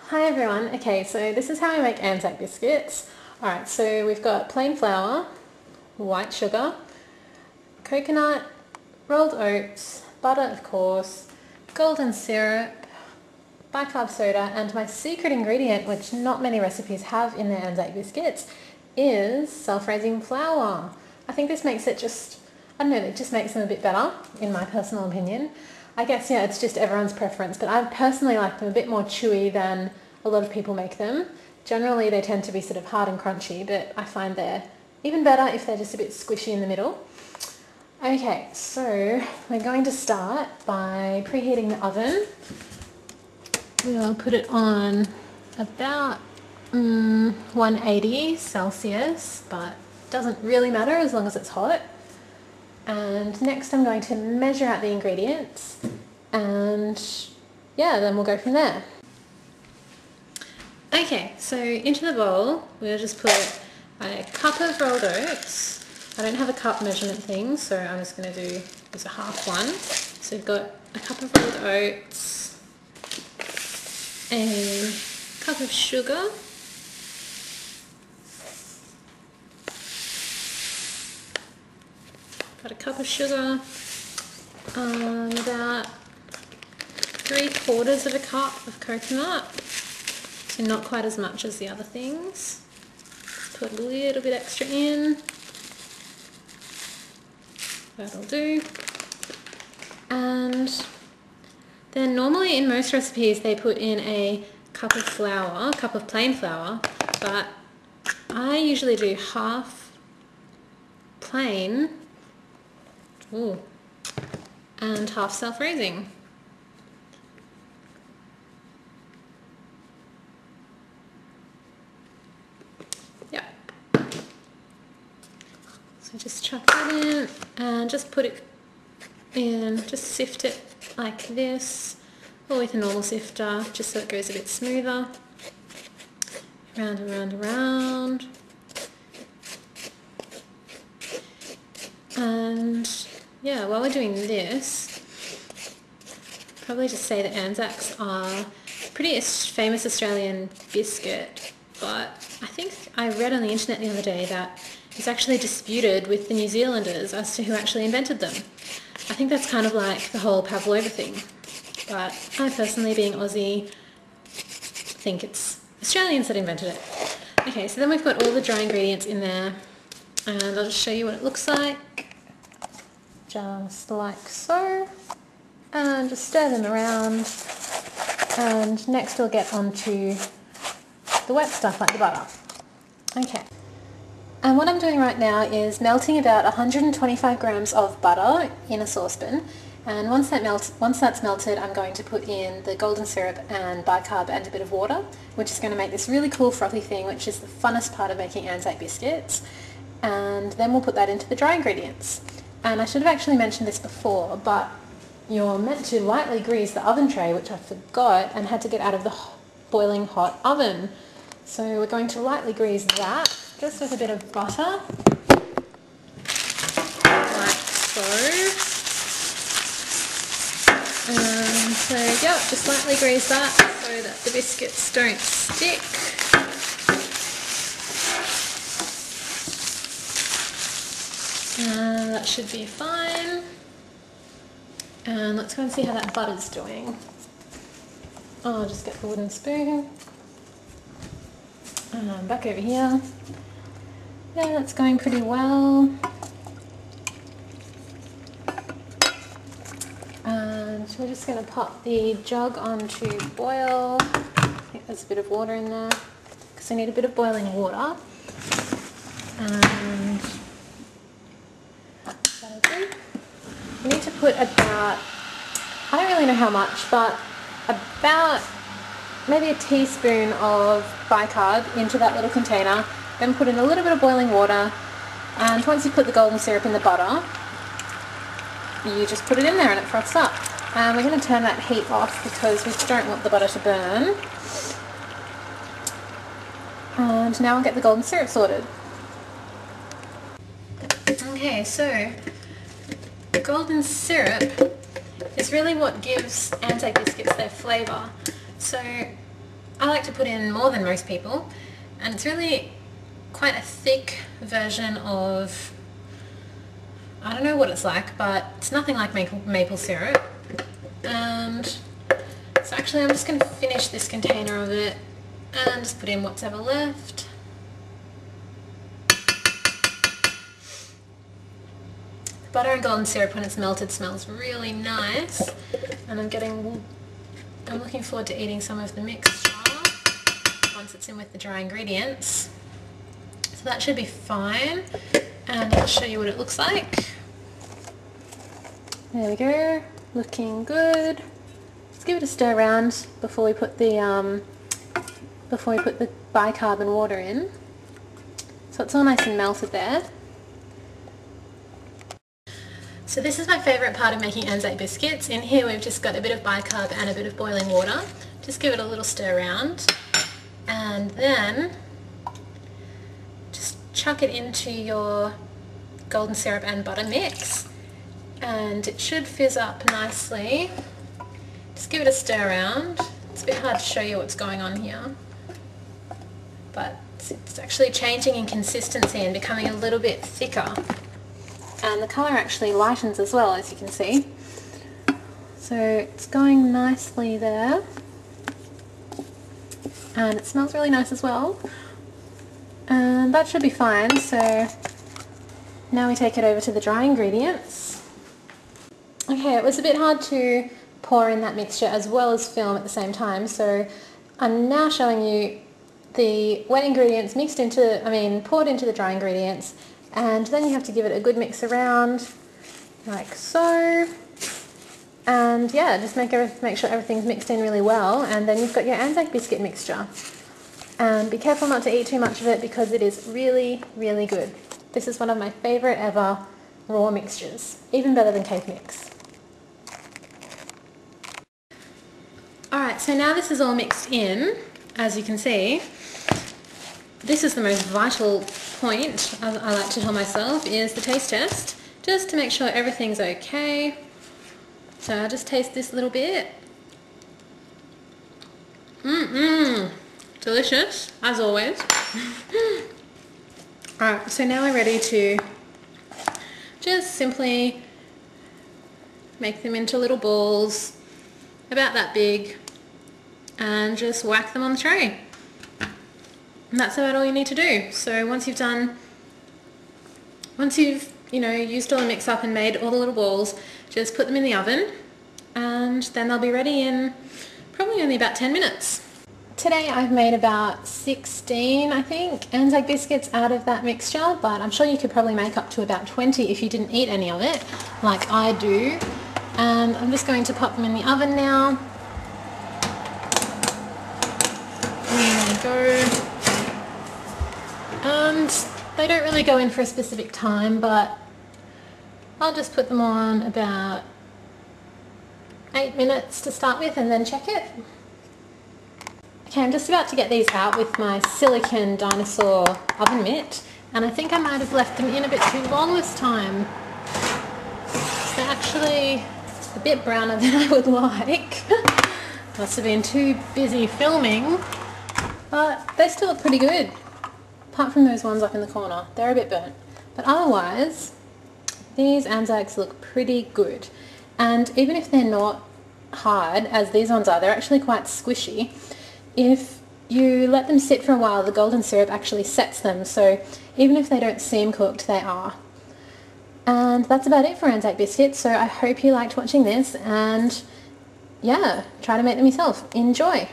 Hi everyone. Okay, so this is how I make Anzac biscuits. Alright, so we've got plain flour, white sugar, coconut, rolled oats, butter of course, golden syrup, bi-carb soda, and my secret ingredient, which not many recipes have in their Anzac biscuits, is self-raising flour. I think this makes it it just makes them a bit better, in my personal opinion. I guess, yeah, it's just everyone's preference, but I personally like them a bit more chewy than a lot of people make them. Generally, they tend to be sort of hard and crunchy, but I find they're even better if they're just a bit squishy in the middle. Okay, so we're going to start by preheating the oven. We'll put it on about 180 Celsius, but doesn't really matter as long as it's hot. And next I'm going to measure out the ingredients and yeah, then we'll go from there. Okay, so into the bowl we'll just put a cup of rolled oats. I don't have a cup measurement thing, so I'm just going to use a half one. So we've got a cup of rolled oats, a cup of sugar, got a cup of sugar, about 3/4 of a cup of coconut, so not quite as much as the other things. Put a little bit extra in, that'll do. And then normally in most recipes they put in a cup of flour, cup of plain flour, but I usually do half plain and half self-raising. Yeah. So just chuck that in and just put it in, just sift it like this, or with a normal sifter, just so it goes a bit smoother. Round and round and round. And yeah, while we're doing this, probably just say that Anzacs are a pretty famous Australian biscuit, but I think I read on the internet the other day that it's actually disputed with the New Zealanders as to who actually invented them. I think that's kind of like the whole pavlova thing, but I personally, being Aussie, think it's Australians that invented it. Okay, so then we've got all the dry ingredients in there, and I'll just show you what it looks like. Just like so, and just stir them around, and next we'll get onto the wet stuff like the butter. Okay, and what I'm doing right now is melting about 125 grams of butter in a saucepan, and once that's melted, I'm going to put in the golden syrup and bicarb and a bit of water, which is going to make this really cool frothy thing, which is the funnest part of making Anzac biscuits. And then we'll put that into the dry ingredients. And I should have actually mentioned this before, but you're meant to lightly grease the oven tray, which I forgot and had to get out of the boiling hot oven. So we're going to lightly grease that, just with a bit of butter, like so. And so yeah, just lightly grease that so that the biscuits don't stick. That should be fine. And let's go and see how that butter's doing. I'll just get the wooden spoon. Back over here. Yeah, that's going pretty well. And we're just going to pop the jug onto boil. I think there's a bit of water in there, because I need a bit of boiling water. And you need to put about, I don't really know how much, but about maybe a teaspoon of bicarb into that little container, then put in a little bit of boiling water, and once you put the golden syrup in the butter, you just put it in there and it froths up. And we're going to turn that heat off because we don't want the butter to burn. And now we'll get the golden syrup sorted. Okay, so golden syrup is really what gives Anzac biscuits their flavour. So I like to put in more than most people, and it's really quite a thick version of, I don't know what it's like, but it's nothing like maple syrup. And so actually I'm just going to finish this container of it and just put in what's ever left. The butter and golden syrup when it's melted smells really nice, and I'm looking forward to eating some of the mixture once it's in with the dry ingredients. So that should be fine, and I'll show you what it looks like. There we go, looking good. Let's give it a stir around before we put the bicarb and water in. So it's all nice and melted there. So this is my favourite part of making Anzac biscuits. In here we've just got a bit of bicarb and a bit of boiling water. Just give it a little stir around, and then just chuck it into your golden syrup and butter mix, and it should fizz up nicely. Just give it a stir around. It's a bit hard to show you what's going on here, but it's actually changing in consistency and becoming a little bit thicker, and the colour actually lightens as well, as you can see. So it's going nicely there, and it smells really nice as well, and that should be fine. So now we take it over to the dry ingredients. Okay, it was a bit hard to pour in that mixture as well as film at the same time, so I'm now showing you the wet ingredients poured into the dry ingredients, and then you have to give it a good mix around, like so. And yeah, just make sure everything's mixed in really well, and then you've got your Anzac biscuit mixture. And be careful not to eat too much of it because it is really, really good. This is one of my favourite ever raw mixtures, even better than cake mix. Alright, so now this is all mixed in, as you can see. This is the most vital point, I like to tell myself, is the taste test, just to make sure everything's okay. So I'll just taste this little bit. Delicious, as always. Alright, so now we're ready to just simply make them into little balls, about that big, and just whack them on the tray. And that's about all you need to do. So once you've used all the mix up and made all the little balls, just put them in the oven, and then they'll be ready in probably only about 10 minutes. Today I've made about 16, I think, Anzac biscuits out of that mixture, but I'm sure you could probably make up to about 20 if you didn't eat any of it, like I do. And I'm just going to pop them in the oven now. There we go. And they don't really go in for a specific time, but I'll just put them on about 8 minutes to start with and then check it. Okay, I'm just about to get these out with my silicone dinosaur oven mitt, and I think I might have left them in a bit too long this time. They're actually a bit browner than I would like. Must have been too busy filming, but they still look pretty good. Apart from those ones up in the corner, they're a bit burnt. But otherwise, these Anzacs look pretty good. And even if they're not hard, as these ones are, they're actually quite squishy. If you let them sit for a while, the golden syrup actually sets them, so even if they don't seem cooked, they are. And that's about it for Anzac biscuits, so I hope you liked watching this, and yeah, try to make them yourself. Enjoy!